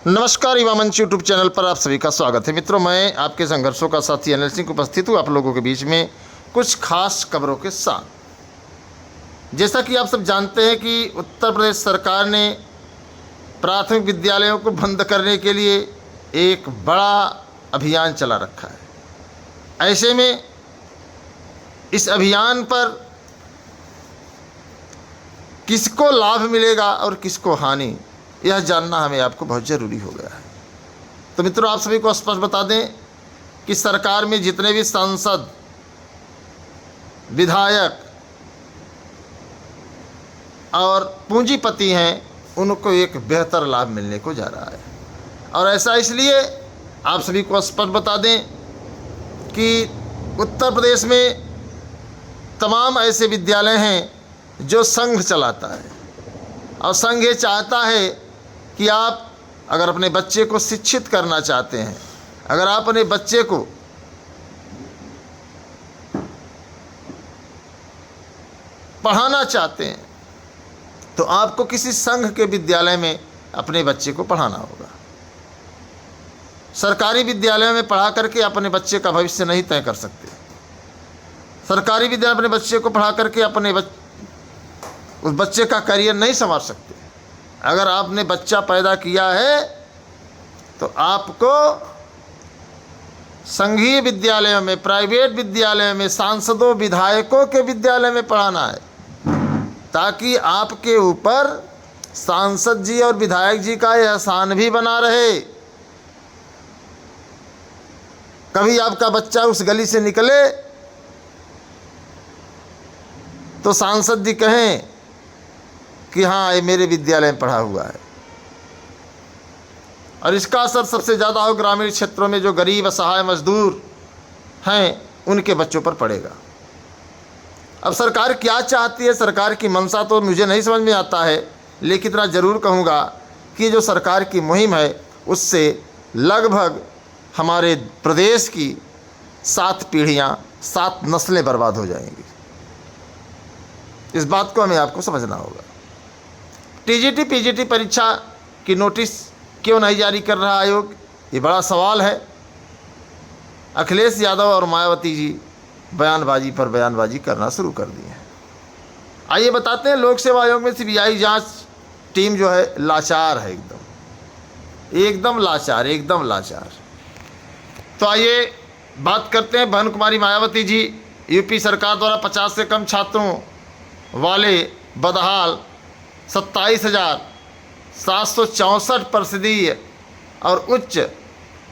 नमस्कार, युवा मंच यूट्यूब चैनल पर आप सभी का स्वागत है। मित्रों, मैं आपके संघर्षों का साथी अनिल सिंह उपस्थित हूँ आप लोगों के बीच में कुछ खास खबरों के साथ। जैसा कि आप सब जानते हैं कि उत्तर प्रदेश सरकार ने प्राथमिक विद्यालयों को बंद करने के लिए एक बड़ा अभियान चला रखा है। ऐसे में इस अभियान पर किसको लाभ मिलेगा और किसको हानि, यह जानना हमें आपको बहुत ज़रूरी हो गया है। तो मित्रों, आप सभी को स्पष्ट बता दें कि सरकार में जितने भी सांसद, विधायक और पूंजीपति हैं, उनको एक बेहतर लाभ मिलने को जा रहा है। और ऐसा इसलिए आप सभी को स्पष्ट बता दें कि उत्तर प्रदेश में तमाम ऐसे विद्यालय हैं जो संघ चलाता है, और संघ ये चाहता है कि आप अगर अपने बच्चे को शिक्षित करना चाहते हैं, अगर आप अपने बच्चे को पढ़ाना चाहते हैं, तो आपको किसी संघ के विद्यालय में अपने बच्चे को पढ़ाना होगा। सरकारी विद्यालयों में पढ़ा करके अपने बच्चे का भविष्य नहीं तय कर सकते। सरकारी विद्यालय अपने बच्चे को पढ़ा करके उस बच्चे का करियर नहीं संवार सकते। अगर आपने बच्चा पैदा किया है तो आपको संघीय विद्यालयों में, प्राइवेट विद्यालयों में, सांसदों, विधायकों के विद्यालय में पढ़ाना है, ताकि आपके ऊपर सांसद जी और विधायक जी का एहसान भी बना रहे। कभी आपका बच्चा उस गली से निकले तो सांसद जी कहें कि हाँ, ये मेरे विद्यालय में पढ़ा हुआ है। और इसका असर सबसे ज़्यादा हो ग्रामीण क्षेत्रों में जो गरीब असहाय मजदूर हैं, उनके बच्चों पर पड़ेगा। अब सरकार क्या चाहती है, सरकार की मंशा तो मुझे नहीं समझ में आता है, लेकिन इतना ज़रूर कहूँगा कि जो सरकार की मुहिम है, उससे लगभग हमारे प्रदेश की 7 पीढ़ियाँ, 7 नस्लें बर्बाद हो जाएंगी। इस बात को हमें आपको समझना होगा। टीजीटी पीजीटी परीक्षा की नोटिस क्यों नहीं जारी कर रहा आयोग, ये बड़ा सवाल है। अखिलेश यादव और मायावती जी बयानबाजी पर बयानबाजी करना शुरू कर दी है। आइए बताते हैं, लोक सेवा आयोग में सीबीआई जांच टीम जो है लाचार है, एकदम लाचार, एकदम लाचार। तो आइए बात करते हैं। बहन कुमारी मायावती जी यूपी सरकार द्वारा 50 से कम छात्रों वाले बदहाल 27,764 परिषदीय और उच्च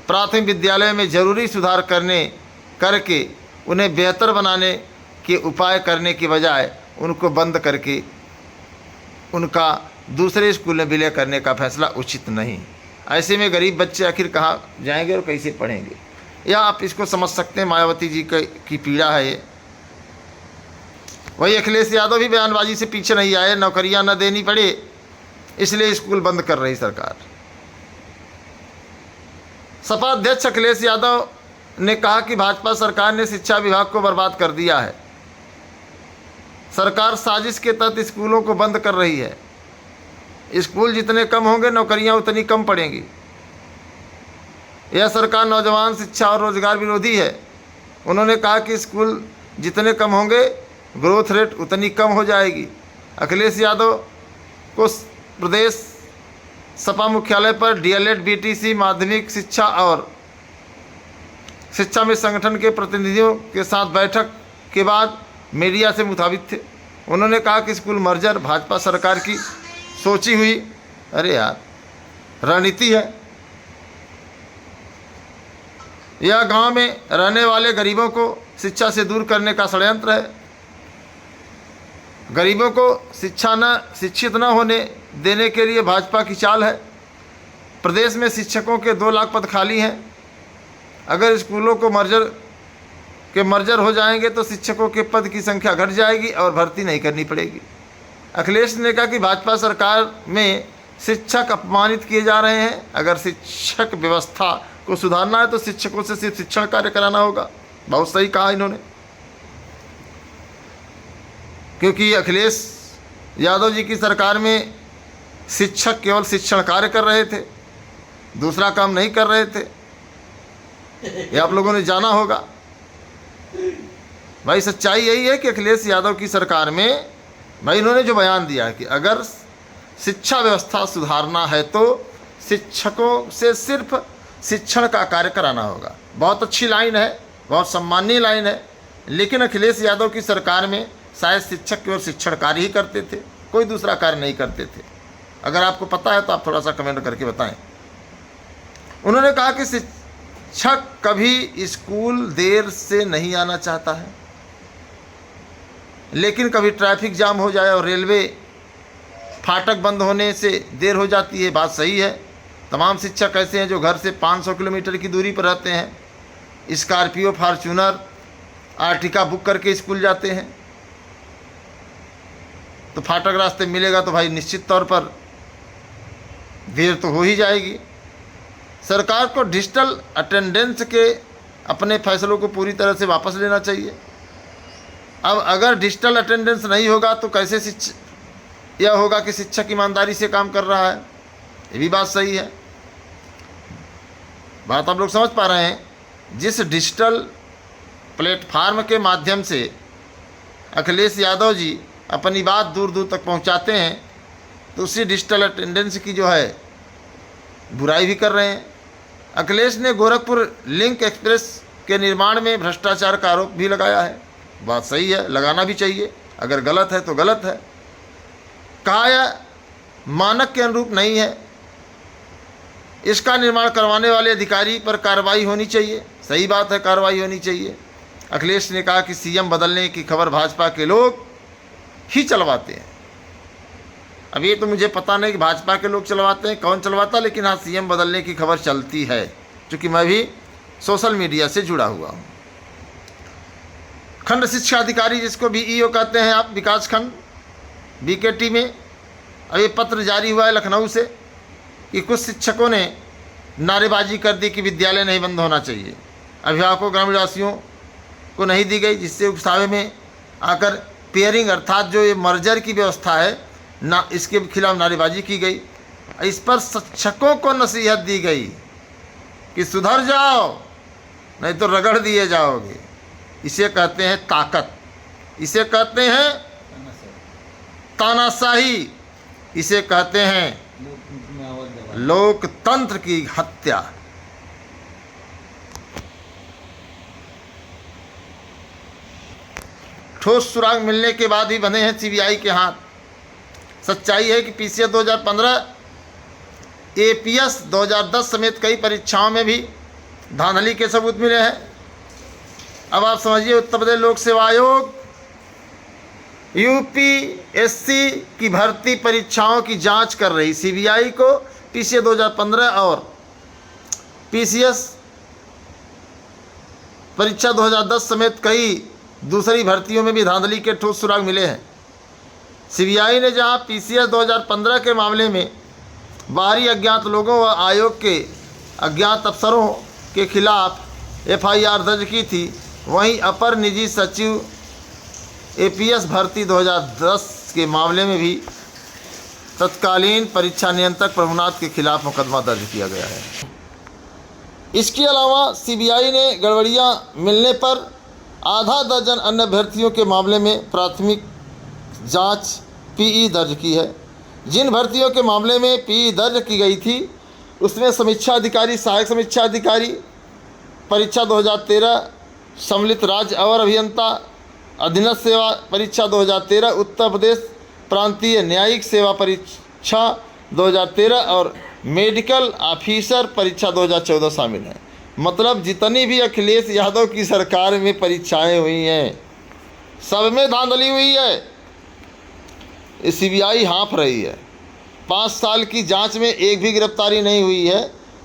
प्राथमिक विद्यालयों में ज़रूरी सुधार करके उन्हें बेहतर बनाने के उपाय करने की बजाय उनको बंद करके उनका दूसरे स्कूल में विलय करने का फैसला उचित नहीं। ऐसे में गरीब बच्चे आखिर कहाँ जाएंगे और कैसे पढ़ेंगे, या आप इसको समझ सकते हैं। मायावती जी की पीड़ा है ये। वही अखिलेश यादव भी बयानबाजी से पीछे नहीं आए। नौकरियां न देनी पड़े इसलिए स्कूल बंद कर रही सरकार। सपा अध्यक्ष अखिलेश यादव ने कहा कि भाजपा सरकार ने शिक्षा विभाग को बर्बाद कर दिया है। सरकार साजिश के तहत स्कूलों को बंद कर रही है। स्कूल जितने कम होंगे, नौकरियां उतनी कम पड़ेंगी। यह सरकार नौजवान, शिक्षा और रोजगार विरोधी है। उन्होंने कहा कि स्कूल जितने कम होंगे, ग्रोथ रेट उतनी कम हो जाएगी। अखिलेश यादव को प्रदेश सपा मुख्यालय पर डीएलएड, बीटीसी, माध्यमिक शिक्षा और शिक्षा में संगठन के प्रतिनिधियों के साथ बैठक के बाद मीडिया से मुखातिब थे। उन्होंने कहा कि स्कूल मर्जर भाजपा सरकार की सोची हुई, अरे यार, रणनीति है। यह गांव में रहने वाले गरीबों को शिक्षा से दूर करने का षड्यंत्र है। गरीबों को शिक्षित न होने देने के लिए भाजपा की चाल है। प्रदेश में शिक्षकों के 2 लाख पद खाली हैं। अगर स्कूलों को मर्जर हो जाएंगे तो शिक्षकों के पद की संख्या घट जाएगी और भर्ती नहीं करनी पड़ेगी। अखिलेश ने कहा कि भाजपा सरकार में शिक्षक अपमानित किए जा रहे हैं। अगर शिक्षक व्यवस्था को सुधारना है तो शिक्षकों से सिर्फ शिक्षण कार्य कराना होगा। बहुत सही कहा इन्होंने, क्योंकि अखिलेश यादव जी की सरकार में शिक्षक केवल शिक्षण कार्य कर रहे थे। दूसरा काम नहीं कर रहे थे, ये आप लोगों ने जाना होगा। भाई सच्चाई यही है कि अखिलेश यादव की सरकार में भाई इन्होंने जो बयान दिया है कि अगर शिक्षा व्यवस्था सुधारना है तो शिक्षकों से सिर्फ शिक्षण का कार्य कराना होगा। बहुत अच्छी लाइन है, बहुत सम्माननीय लाइन है, लेकिन अखिलेश यादव की सरकार में शायद शिक्षक केवल शिक्षण कार्य ही करते थे, कोई दूसरा कार्य नहीं करते थे। अगर आपको पता है तो आप थोड़ा सा कमेंट करके बताएं। उन्होंने कहा कि शिक्षक कभी स्कूल देर से नहीं आना चाहता है, लेकिन कभी ट्रैफिक जाम हो जाए और रेलवे फाटक बंद होने से देर हो जाती है। बात सही है। तमाम शिक्षक ऐसे हैं जो घर से 500 किलोमीटर की दूरी पर रहते हैं, स्कॉर्पियो, फॉर्च्यूनर, आर्टिका बुक करके स्कूल जाते हैं, तो फाटक रास्ते मिलेगा तो भाई निश्चित तौर पर देर तो हो ही जाएगी। सरकार को डिजिटल अटेंडेंस के अपने फैसलों को पूरी तरह से वापस लेना चाहिए। अब अगर डिजिटल अटेंडेंस नहीं होगा तो कैसे यह होगा कि शिक्षक ईमानदारी से काम कर रहा है? ये भी बात सही है। बात आप लोग समझ पा रहे हैं। जिस डिजिटल प्लेटफार्म के माध्यम से अखिलेश यादव जी अपनी बात दूर दूर तक पहुंचाते हैं, तो उसी डिजिटल अटेंडेंस की जो है बुराई भी कर रहे हैं। अखिलेश ने गोरखपुर लिंक एक्सप्रेस के निर्माण में भ्रष्टाचार का आरोप भी लगाया है। बात सही है, लगाना भी चाहिए, अगर गलत है तो गलत है। कहा यह मानक के अनुरूप नहीं है, इसका निर्माण करवाने वाले अधिकारी पर कार्रवाई होनी चाहिए। सही बात है, कार्रवाई होनी चाहिए। अखिलेश ने कहा कि सीएम बदलने की खबर भाजपा के लोग ही चलवाते हैं। अब ये तो मुझे पता नहीं कि भाजपा के लोग चलवाते हैं, कौन चलवाता, लेकिन हाँ सीएम बदलने की खबर चलती है, क्योंकि मैं भी सोशल मीडिया से जुड़ा हुआ हूँ। खंड शिक्षा अधिकारी, जिसको बीईओ कहते हैं आप, विकास खंड बीकेटी में अब ये पत्र जारी हुआ है लखनऊ से कि कुछ शिक्षकों ने नारेबाजी कर दी कि विद्यालय नहीं बंद होना चाहिए। अभिभावकों ग्रामीणवासियों को नहीं दी गई, जिससे उपसावे में आकर पेयरिंग अर्थात जो ये मर्जर की व्यवस्था है ना, इसके खिलाफ नारेबाजी की गई। इस पर शिक्षकों को नसीहत दी गई कि सुधर जाओ, नहीं तो रगड़ दिए जाओगे। इसे कहते हैं ताकत, इसे कहते हैं तानाशाही, इसे कहते हैं लोकतंत्र की हत्या। ठोस सुराग मिलने के बाद भी बंधे हैं सीबीआई के हाथ। सच्चाई है कि पीसीएस 2015, एपीएस 2010 समेत कई परीक्षाओं में भी धांधली के सबूत मिले हैं। अब आप समझिए, उत्तर प्रदेश लोक सेवा आयोग यूपीएससी की भर्ती परीक्षाओं की जांच कर रही सीबीआई को पीसीएस 2015 और पीसीएस परीक्षा 2010 समेत कई दूसरी भर्तियों में भी धांधली के ठोस सुराग मिले हैं। सीबीआई ने जहां पीसीएस 2015 के मामले में बाहरी अज्ञात लोगों व आयोग के अज्ञात अफसरों के खिलाफ एफआईआर दर्ज की थी, वहीं अपर निजी सचिव एपीएस भर्ती 2010 के मामले में भी तत्कालीन परीक्षा नियंत्रक प्रभुनाथ के खिलाफ मुकदमा दर्ज किया गया है। इसके अलावा सीबीआई ने गड़बड़ियां मिलने पर आधा दर्जन अन्य अभ्यर्थियों के मामले में प्राथमिक जांच पीई दर्ज की है। जिन भर्तियों के मामले में पीई दर्ज की गई थी उसमें समीक्षा अधिकारी, सहायक समीक्षा अधिकारी, परीक्षा 2013, सम्मिलित राज्य अवर अभियंता, अधीनस्थ सेवा परीक्षा 2013, उत्तर प्रदेश प्रांतीय न्यायिक सेवा परीक्षा 2013 और मेडिकल ऑफिसर परीक्षा 2014 शामिल हैं। मतलब जितनी भी अखिलेश यादव की सरकार में परीक्षाएं हुई हैं, सब में धांधली हुई है। सीबीआई हाँफ रही है। 5 साल की जांच में एक भी गिरफ्तारी नहीं हुई है।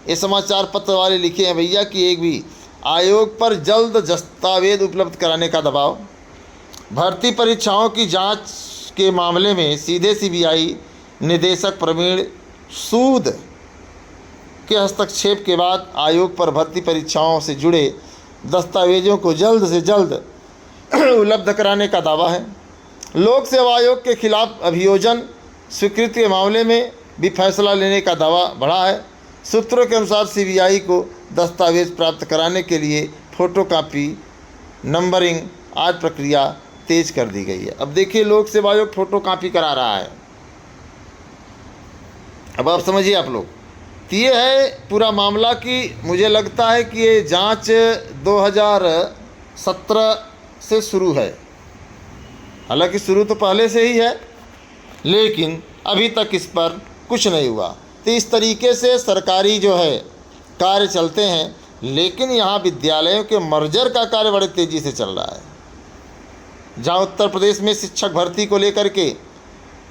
ये समाचार पत्र वाले लिखे हैं भैया कि एक भी आयोग पर जल्द दस्तावेज उपलब्ध कराने का दबाव। भर्ती परीक्षाओं की जांच के मामले में सीधे सीबीआई निदेशक प्रवीण सूद के हस्तक्षेप के बाद आयोग पर भर्ती परीक्षाओं से जुड़े दस्तावेजों को जल्द से जल्द उपलब्ध कराने का दावा है। लोक सेवा आयोग के खिलाफ अभियोजन स्वीकृति के मामले में भी फैसला लेने का दावा बढ़ा है। सूत्रों के अनुसार सीबीआई को दस्तावेज प्राप्त कराने के लिए फ़ोटोकॉपी नंबरिंग आदि प्रक्रिया तेज कर दी गई है। अब देखिए, लोक सेवा आयोग फ़ोटोकॉपी करा रहा है। अब आप समझिए आप लोग, तो ये है पूरा मामला कि मुझे लगता है कि ये जांच 2017 से शुरू है। हालांकि शुरू तो पहले से ही है, लेकिन अभी तक इस पर कुछ नहीं हुआ। तो इस तरीके से सरकारी जो है कार्य चलते हैं, लेकिन यहाँ विद्यालयों के मर्जर का कार्य बड़े तेज़ी से चल रहा है। जहाँ उत्तर प्रदेश में शिक्षक भर्ती को लेकर के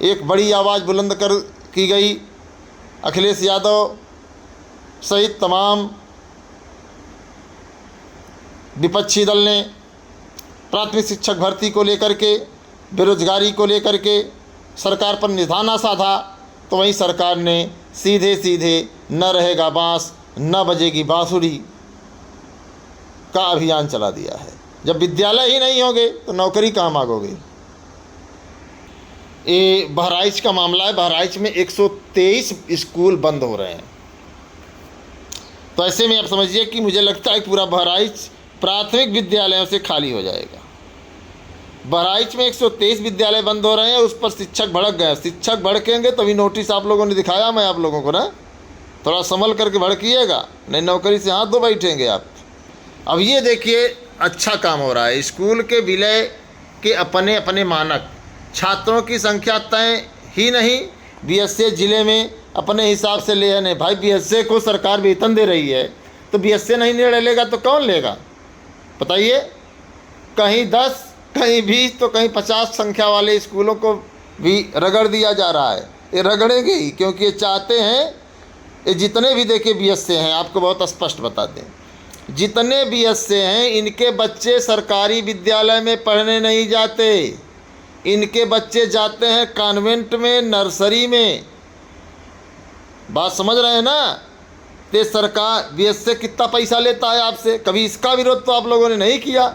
एक बड़ी आवाज़ बुलंद की गई, अखिलेश यादव सहित तमाम विपक्षी दल ने प्राथमिक शिक्षक भर्ती को लेकर के, बेरोजगारी को लेकर के सरकार पर निशाना साधा, तो वहीं सरकार ने सीधे सीधे न रहेगा बांस न बजेगी बांसुरी का अभियान चला दिया है। जब विद्यालय ही नहीं होंगे तो नौकरी कहाँ मांगोगे। ये बहराइच का मामला है। बहराइच में 123 स्कूल बंद हो रहे हैं। तो ऐसे में आप समझिए कि मुझे लगता है कि पूरा बहराइच प्राथमिक विद्यालयों से खाली हो जाएगा। बहराइच में 123 विद्यालय बंद हो रहे हैं, उस पर शिक्षक भड़क गए। शिक्षक भड़केंगे तभी नोटिस आप लोगों ने दिखाया मैं आप लोगों को ना, थोड़ा संभल करके भड़किएगा, नहीं नौकरी से हाथ धो बैठेंगे आप। अब ये देखिए, अच्छा काम हो रहा है। स्कूल के विलय के अपने अपने मानक, छात्रों की संख्या तय ही नहीं, बीएसए जिले में अपने हिसाब से ले नहीं। भाई बीएसए को सरकार वेतन दे रही है, तो बीएसए नहीं निर्णय लेगा तो कौन लेगा बताइए। कहीं 10 कहीं 20 तो कहीं 50 संख्या वाले स्कूलों को भी रगड़ दिया जा रहा है। ये रगड़ेंगे ही, क्योंकि ये चाहते हैं, ये जितने भी देखिए बीएसए हैं, आपको बहुत स्पष्ट बता दें, जितने बीएसए हैं इनके बच्चे सरकारी विद्यालय में पढ़ने नहीं जाते। इनके बच्चे जाते हैं कॉन्वेंट में, नर्सरी में। बात समझ रहे हैं ना। तो सरकार बीएसए कितना पैसा लेता है आपसे, कभी इसका विरोध तो आप लोगों ने नहीं किया।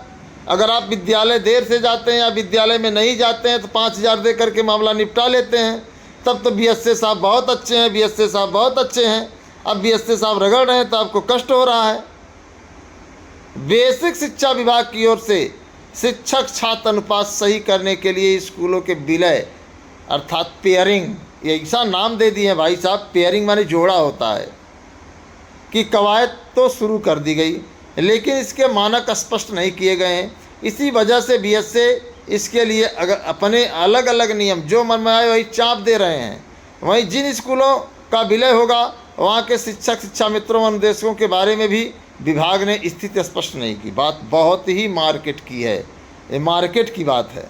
अगर आप विद्यालय देर से जाते हैं या विद्यालय में नहीं जाते हैं तो 5,000 दे करके मामला निपटा लेते हैं, तब तो बीएसए साहब बहुत अच्छे हैं, बीएसए साहब बहुत अच्छे हैं। अब बीएसए साहब रगड़ रहे हैं तो आपको कष्ट हो रहा है। बेसिक शिक्षा विभाग की ओर से शिक्षक छात्र अनुपात सही करने के लिए स्कूलों के विलय अर्थात पेयरिंग, ये ऐसा नाम दे दिए भाई साहब, पेयरिंग माने जोड़ा होता है, कि कवायद तो शुरू कर दी गई, लेकिन इसके मानक स्पष्ट नहीं किए गए हैं। इसी वजह से बीएसए इसके लिए अगर अपने अलग अलग नियम जो मन में आए वही चाप दे रहे हैं। वहीं जिन स्कूलों का विलय होगा वहाँ के शिक्षक शिक्षा मित्रों अनुदेशकों के बारे में भी विभाग ने स्थिति स्पष्ट नहीं की। बात बहुत ही मार्केट की है, ये मार्केट की बात है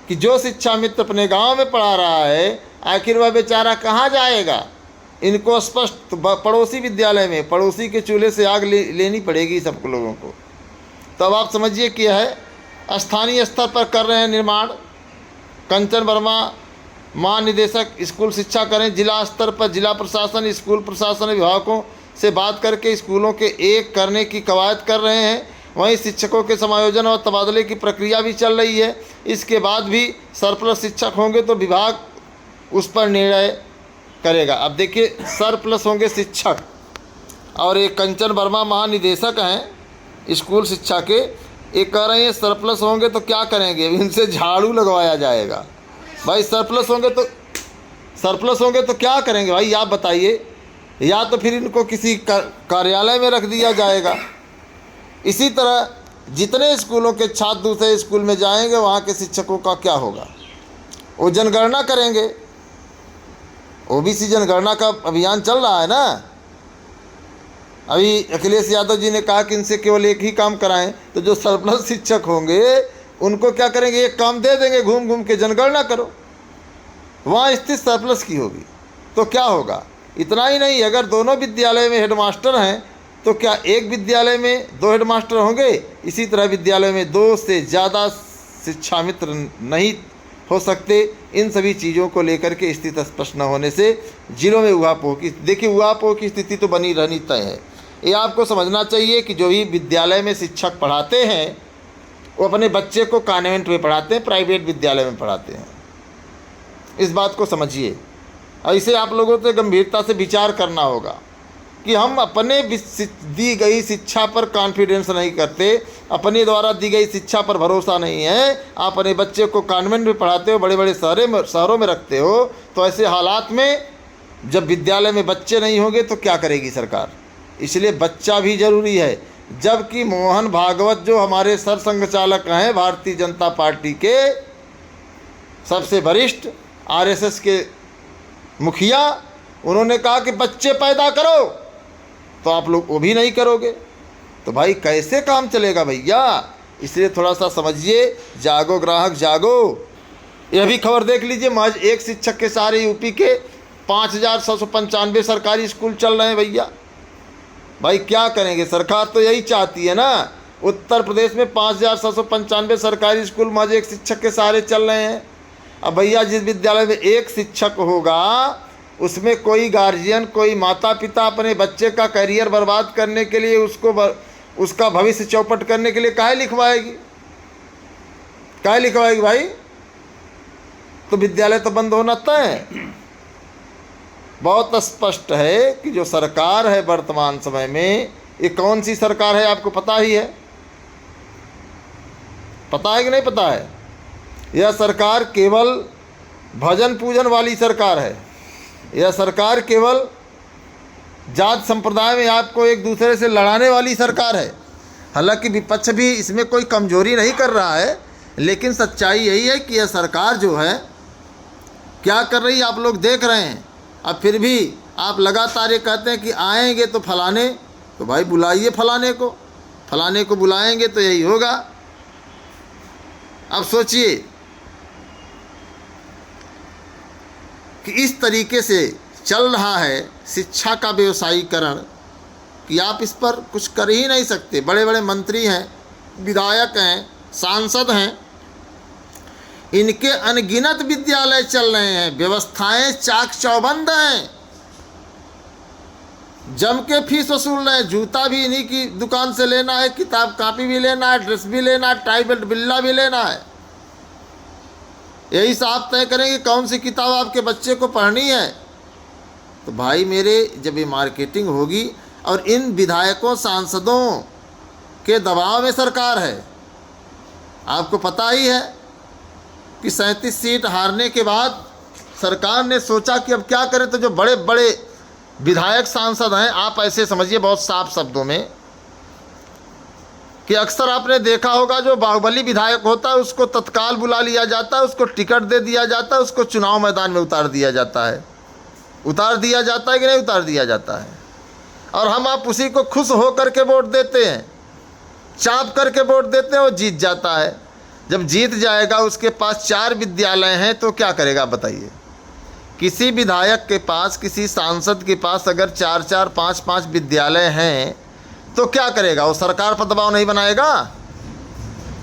कि जो शिक्षा मित्र अपने गांव में पढ़ा रहा है, आखिर वह बेचारा कहाँ जाएगा। इनको स्पष्ट पड़ोसी विद्यालय में पड़ोसी के चूल्हे से आग लेनी पड़ेगी सब लोगों को। तो अब आप समझिए कि है स्थानीय स्तर पर कर रहे हैं निर्माण। कंचन वर्मा महानिदेशक स्कूल शिक्षा करें, जिला स्तर पर जिला प्रशासन स्कूल प्रशासन विभागों से बात करके स्कूलों के एक करने की कवायद कर रहे हैं। वहीं शिक्षकों के समायोजन और तबादले की प्रक्रिया भी चल रही है। इसके बाद भी सरप्लस शिक्षक होंगे तो विभाग उस पर निर्णय करेगा। अब देखिए, सरप्लस होंगे शिक्षक, और एक कंचन वर्मा महानिदेशक हैं स्कूल शिक्षा के, एक कह रहे हैं सरप्लस होंगे तो क्या करेंगे, इनसे झाड़ू लगवाया जाएगा। भाई सरप्लस होंगे तो क्या करेंगे भाई आप बताइए, या तो फिर इनको किसी कार्यालय में रख दिया जाएगा। इसी तरह जितने स्कूलों के छात्र दूसरे स्कूल में जाएंगे वहाँ के शिक्षकों का क्या होगा, वो जनगणना करेंगे। ओबीसी जनगणना का अभियान चल रहा है ना। अभी अखिलेश यादव जी ने कहा कि इनसे केवल एक ही काम कराएं, तो जो सरप्लस शिक्षक होंगे उनको क्या करेंगे, एक काम दे देंगे, घूम घूम के जनगणना करो। वहाँ स्थित सरप्लस की होगी तो क्या होगा। इतना ही नहीं, अगर दोनों विद्यालय में हेडमास्टर हैं तो क्या एक विद्यालय में 2 हेडमास्टर होंगे। इसी तरह विद्यालय में 2 से ज़्यादा शिक्षा मित्र नहीं हो सकते। इन सभी चीज़ों को लेकर के स्थिति स्पष्ट न होने से जिलों में उहापोह की, देखिए उहापोह की स्थिति तो बनी रहनी तय है। ये आपको समझना चाहिए कि जो भी विद्यालय में शिक्षक पढ़ाते हैं वो अपने बच्चे को कॉन्वेंट में पढ़ाते हैं, प्राइवेट विद्यालय में पढ़ाते हैं। इस बात को समझिए। ऐसे आप लोगों को गंभीरता से विचार करना होगा कि हम अपने दी गई शिक्षा पर कॉन्फिडेंस नहीं करते, अपने द्वारा दी गई शिक्षा पर भरोसा नहीं है, आप अपने बच्चे को कॉन्वेंट में पढ़ाते हो, बड़े बड़े शहरों में रखते हो, तो ऐसे हालात में जब विद्यालय में बच्चे नहीं होंगे तो क्या करेगी सरकार? इसलिए बच्चा भी ज़रूरी है। जबकि मोहन भागवत जो हमारे सरसंघ चालक हैं, भारतीय जनता पार्टी के सबसे वरिष्ठ आरएसएस के मुखिया, उन्होंने कहा कि बच्चे पैदा करो, तो आप लोग वो भी नहीं करोगे, तो भाई कैसे काम चलेगा भैया? इसलिए थोड़ा सा समझिए, जागो ग्राहक जागो। यह भी खबर देख लीजिए, महज एक शिक्षक के सारे यूपी के 5,795 सरकारी स्कूल चल रहे हैं भैया। भाई क्या करेंगे? सरकार तो यही चाहती है ना। उत्तर प्रदेश में 5,795 सरकारी स्कूल महज एक शिक्षक के सहारे चल रहे हैं। अब भैया जिस विद्यालय में एक शिक्षक होगा, उसमें कोई गार्जियन, कोई माता पिता अपने बच्चे का करियर बर्बाद करने के लिए, उसका भविष्य चौपट करने के लिए काहे लिखवाएगी? काहे लिखवाएगी भाई? तो विद्यालय तो बंद होना तय है। बहुत स्पष्ट है कि जो सरकार है वर्तमान समय में, ये कौन सी सरकार है आपको पता ही है? पता है कि नहीं पता है? यह सरकार केवल भजन पूजन वाली सरकार है। यह सरकार केवल जात संप्रदाय में आपको एक दूसरे से लड़ाने वाली सरकार है। हालांकि विपक्ष भी इसमें कोई कमजोरी नहीं कर रहा है, लेकिन सच्चाई यही है कि यह सरकार जो है क्या कर रही है आप लोग देख रहे हैं। अब फिर भी आप लगातार ये कहते हैं कि आएंगे तो फलाने, तो भाई बुलाइए फलाने को बुलाएंगे तो यही होगा। अब सोचिए कि इस तरीके से चल रहा है शिक्षा का व्यवसायीकरण कि आप इस पर कुछ कर ही नहीं सकते। बड़े बड़े मंत्री हैं, विधायक हैं, सांसद हैं, इनके अनगिनत विद्यालय चल रहे हैं, व्यवस्थाएं चाक चौबंद हैं, जम के फीस वसूल रहे हैं। जूता भी इन्हीं की दुकान से लेना है, किताब कापी भी लेना है, ड्रेस भी लेना है, टाई बेल्ट बिल्ला भी लेना है। यही साहब तय करेंगे कौन सी किताब आपके बच्चे को पढ़नी है। तो भाई मेरे, जब ये मार्केटिंग होगी, और इन विधायकों सांसदों के दबाव में सरकार है। आपको पता ही है कि 37 सीट हारने के बाद सरकार ने सोचा कि अब क्या करें। तो जो बड़े बड़े विधायक सांसद हैं, आप ऐसे समझिए बहुत साफ शब्दों में कि अक्सर आपने देखा होगा जो बाहुबली विधायक होता है उसको तत्काल बुला लिया जाता है, उसको टिकट दे दिया जाता है, उसको चुनाव मैदान में उतार दिया जाता है। उतार दिया जाता है कि नहीं उतार दिया जाता है? और हम आप उसी को खुश हो करके वोट देते हैं, चाप करके वोट देते हैं, वो जीत जाता है। जब जीत जाएगा, उसके पास 4 विद्यालय हैं, तो क्या करेगा बताइए? किसी विधायक के पास, किसी सांसद के पास अगर 4-4, 5-5 विद्यालय हैं तो क्या करेगा? वो सरकार पर दबाव नहीं बनाएगा?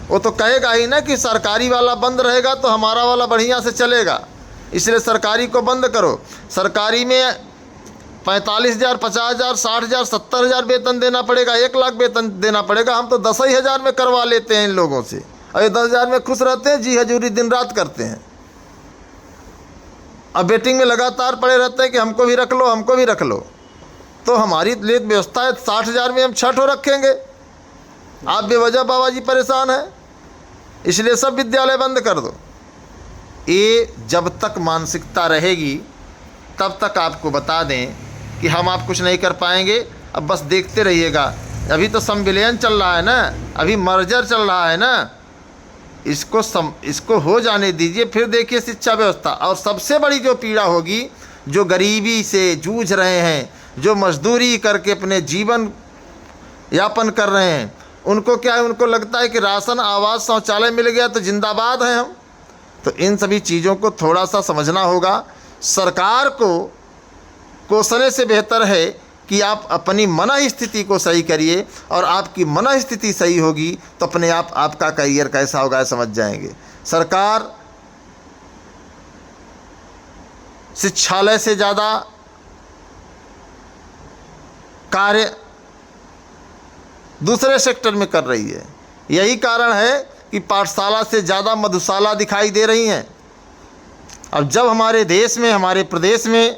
वो तो कहेगा ही ना कि सरकारी वाला बंद रहेगा तो हमारा वाला बढ़िया से चलेगा, इसलिए सरकारी को बंद करो। सरकारी में 45,000, 50,000, 60,000, 70,000 वेतन देना पड़ेगा, 1 लाख वेतन देना पड़ेगा। हम तो 10,000 में करवा लेते हैं इन लोगों से, और 10,000 में खुश रहते हैं, जी हजूरी दिन रात करते हैं। अब वेटिंग में लगातार पड़े रहते हैं कि हमको भी रख लो, हमको भी रख लो। तो हमारी लिए व्यवस्था है 60,000 में हम 6 रखेंगे। आप बेवजह बाबा जी परेशान हैं, इसलिए सब विद्यालय बंद कर दो। ये जब तक मानसिकता रहेगी तब तक आपको बता दें कि हम आप कुछ नहीं कर पाएंगे। अब बस देखते रहिएगा। अभी तो संविलियन चल रहा है ना, अभी मर्जर चल रहा है ना, इसको हो जाने दीजिए, फिर देखिए शिक्षा व्यवस्था। और सबसे बड़ी जो पीड़ा होगी, जो गरीबी से जूझ रहे हैं, जो मजदूरी करके अपने जीवन यापन कर रहे हैं, उनको क्या है? उनको लगता है कि राशन, आवास, शौचालय मिल गया तो जिंदाबाद हैं हम। तो इन सभी चीज़ों को थोड़ा सा समझना होगा। सरकार को कोसने से बेहतर है कि आप अपनी मन स्थिति को सही करिए, और आपकी मन स्थिति सही होगी तो अपने आप आपका करियर कैसा होगा समझ जाएंगे। सरकार शिक्षालय से ज़्यादा कार्य दूसरे सेक्टर में कर रही है। यही कारण है कि पाठशाला से ज़्यादा मधुशाला दिखाई दे रही हैं। अब जब हमारे देश में, हमारे प्रदेश में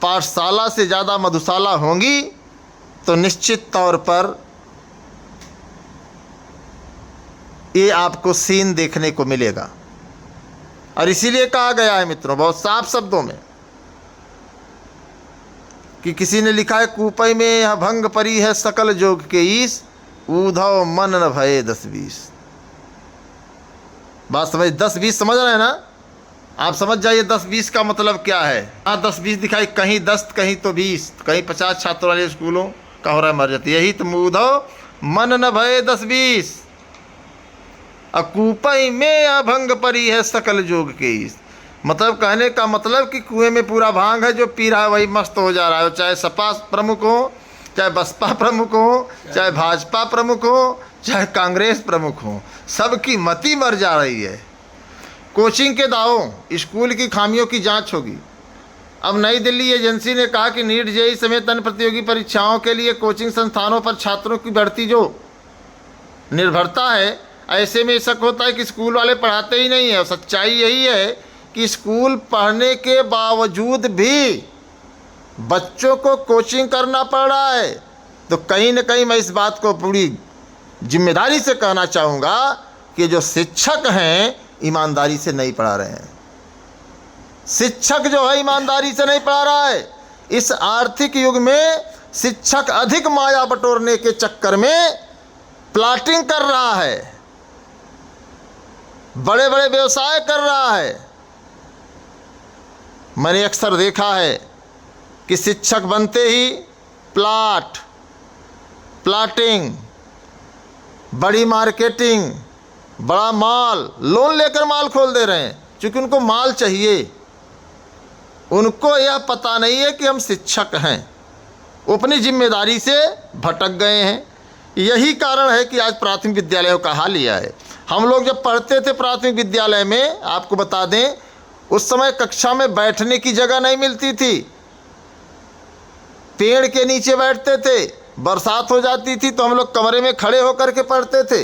पाठशाला से ज़्यादा मधुशाला होंगी तो निश्चित तौर पर ये आपको सीन देखने को मिलेगा। और इसीलिए कहा गया है मित्रों बहुत साफ शब्दों में कि किसी ने लिखा है, कूपई में यह भंग परी है सकल जोग के ईस, ऊधव मन न भये 10-20। बात समझ, 10-20 समझ रहे हैं ना? आप समझ जाइए 10-20 का मतलब क्या है। हाँ 10-20 दिखाई, कहीं 10 कहीं तो 20, कहीं 50 छात्रों वाले स्कूलों का हो रहा है मर जाती, यही तो ऊधव मन न भये 10-20। अकूपई में अभंग परी है सकल जोग के ईस। मतलब कहने का मतलब कि कुएं में पूरा भांग है, जो पी रहा है वही मस्त हो जा रहा है। चाहे सपा प्रमुख हो, चाहे बसपा प्रमुख हो, चाहे भाजपा प्रमुख हो, चाहे कांग्रेस प्रमुख हो, सबकी मति मर जा रही है। कोचिंग के दावों, स्कूल की खामियों की जांच होगी। अब नई दिल्ली एजेंसी ने कहा कि नीट जेईई समेत अन्य प्रतियोगी परीक्षाओं के लिए कोचिंग संस्थानों पर छात्रों की बढ़ती जो निर्भरता है, ऐसे में शक होता है कि स्कूल वाले पढ़ाते ही नहीं है। और सच्चाई यही है कि स्कूल पढ़ने के बावजूद भी बच्चों को कोचिंग करना पड़ रहा है। तो कहीं न कहीं मैं इस बात को पूरी जिम्मेदारी से कहना चाहूँगा कि जो शिक्षक हैं ईमानदारी से नहीं पढ़ा रहे हैं। शिक्षक जो है ईमानदारी से नहीं पढ़ा रहा है। इस आर्थिक युग में शिक्षक अधिक माया बटोरने के चक्कर में प्लाटिंग कर रहा है, बड़े बड़े व्यवसाय कर रहा है। मैंने अक्सर देखा है कि शिक्षक बनते ही प्लाटिंग, बड़ी मार्केटिंग, बड़ा माल, लोन लेकर माल खोल दे रहे हैं क्योंकि उनको माल चाहिए। उनको यह पता नहीं है कि हम शिक्षक हैं, वो अपनी जिम्मेदारी से भटक गए हैं। यही कारण है कि आज प्राथमिक विद्यालयों का हाल यह है। हम लोग जब पढ़ते थे प्राथमिक विद्यालय में, आपको बता दें, उस समय कक्षा में बैठने की जगह नहीं मिलती थी, पेड़ के नीचे बैठते थे। बरसात हो जाती थी तो हम लोग कमरे में खड़े होकर के पढ़ते थे।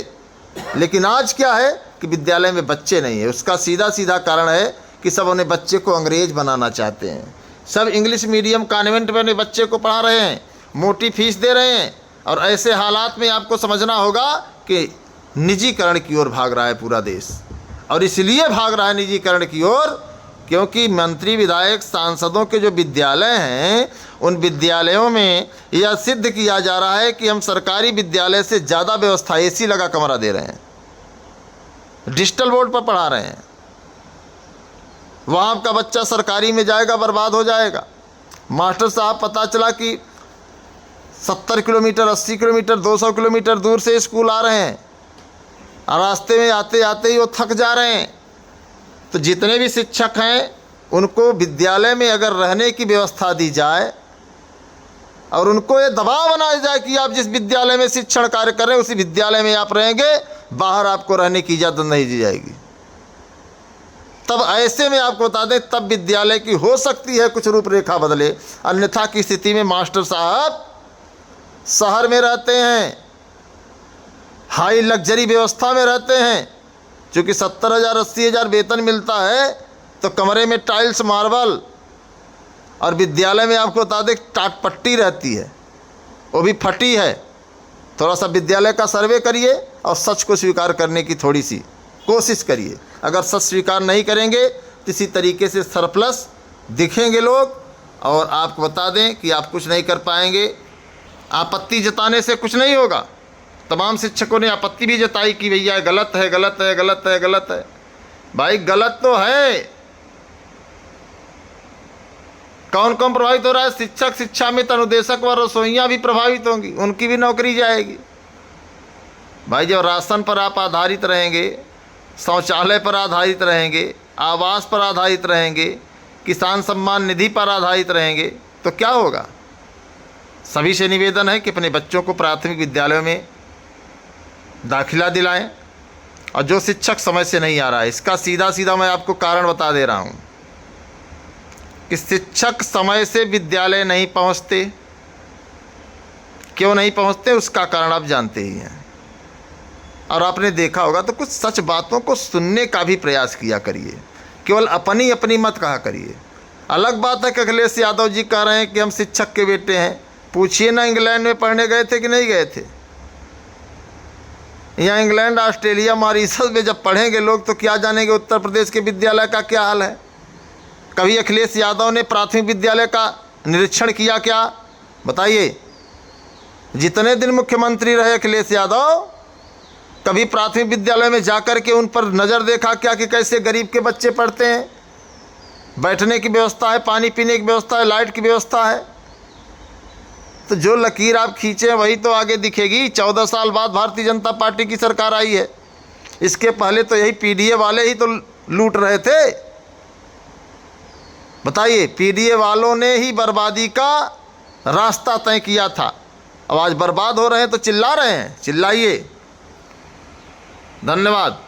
लेकिन आज क्या है कि विद्यालय में बच्चे नहीं है। उसका सीधा कारण है कि सब अपने बच्चे को अंग्रेज बनाना चाहते हैं। सब इंग्लिश मीडियम कॉन्वेंट में अपने बच्चे को पढ़ा रहे हैं, मोटी फीस दे रहे हैं। और ऐसे हालात में आपको समझना होगा कि निजीकरण की ओर भाग रहा है पूरा देश। और इसलिए भाग रहा है निजीकरण की ओर क्योंकि मंत्री, विधायक, सांसदों के जो विद्यालय हैं, उन विद्यालयों में यह सिद्ध किया जा रहा है कि हम सरकारी विद्यालय से ज़्यादा व्यवस्था, एसी लगा कमरा दे रहे हैं, डिजिटल बोर्ड पर पढ़ा रहे हैं। वहाँ आपका बच्चा सरकारी में जाएगा बर्बाद हो जाएगा। मास्टर साहब पता चला कि 70 किलोमीटर, 80 किलोमीटर, 200 किलोमीटर दूर से स्कूल आ रहे हैं और रास्ते में आते आते ही वो थक जा रहे हैं। तो जितने भी शिक्षक हैं उनको विद्यालय में अगर रहने की व्यवस्था दी जाए और उनको ये दबाव बनाया जाए कि आप जिस विद्यालय में शिक्षण कार्य कर रहे हैं उसी विद्यालय में आप रहेंगे, बाहर आपको रहने की इजाज़त नहीं दी जाएगी, तब ऐसे में आपको बता दें तब विद्यालय की हो सकती है कुछ रूपरेखा बदले। अन्यथा की स्थिति में मास्टर साहब शहर में रहते हैं, हाई लग्जरी व्यवस्था में रहते हैं, चूँकि 70,000 80,000 वेतन मिलता है तो कमरे में टाइल्स, मार्बल, और विद्यालय में आपको बता दें टाट पट्टी रहती है, वो भी फटी है। थोड़ा सा विद्यालय का सर्वे करिए और सच को स्वीकार करने की थोड़ी सी कोशिश करिए। अगर सच स्वीकार नहीं करेंगे तो इसी तरीके से सरप्लस दिखेंगे लोग और आपको बता दें कि आप कुछ नहीं कर पाएंगे। आपत्ति जताने से कुछ नहीं होगा। तमाम शिक्षकों ने आपत्ति भी जताई कि भैया गलत है, गलत है, गलत है, गलत है। भाई गलत तो है। कौन कौन प्रभावित हो रहा है? शिक्षक, शिक्षा में अनुदेशक व रसोइयाँ भी प्रभावित होंगी, उनकी भी नौकरी जाएगी। भाई जब राशन पर आप आधारित रहेंगे, शौचालय पर आधारित रहेंगे, आवास पर आधारित रहेंगे, किसान सम्मान निधि पर आधारित रहेंगे तो क्या होगा? सभी से निवेदन है कि अपने बच्चों को प्राथमिक विद्यालयों में दाखिला दिलाएं। और जो शिक्षक समय से नहीं आ रहा है, इसका सीधा मैं आपको कारण बता दे रहा हूँ कि शिक्षक समय से विद्यालय नहीं पहुँचते। क्यों नहीं पहुँचते उसका कारण आप जानते ही हैं। और आपने देखा होगा तो कुछ सच बातों को सुनने का भी प्रयास किया करिए, केवल अपनी मत कहा करिए। अलग बात है कि अखिलेश यादव जी कह रहे हैं कि हम शिक्षक के बेटे हैं, पूछिए ना इंग्लैंड में पढ़ने गए थे कि नहीं गए थे। यहाँ इंग्लैंड, ऑस्ट्रेलिया, मॉरिशस में जब पढ़ेंगे लोग तो क्या जानेंगे उत्तर प्रदेश के विद्यालय का क्या हाल है। कभी अखिलेश यादव ने प्राथमिक विद्यालय का निरीक्षण किया क्या? बताइए। जितने दिन मुख्यमंत्री रहे अखिलेश यादव, कभी प्राथमिक विद्यालय में जाकर के उन पर नज़र देखा क्या कि कैसे गरीब के बच्चे पढ़ते हैं? बैठने की व्यवस्था है, पानी पीने की व्यवस्था है, लाइट की व्यवस्था है। तो जो लकीर आप खींचे वही तो आगे दिखेगी। 14 साल बाद भारतीय जनता पार्टी की सरकार आई है। इसके पहले तो यही पीडीए वाले ही तो लूट रहे थे। बताइए, पीडीए वालों ने ही बर्बादी का रास्ता तय किया था। अब आज बर्बाद हो रहे हैं तो चिल्ला रहे हैं। चिल्लाइए। धन्यवाद।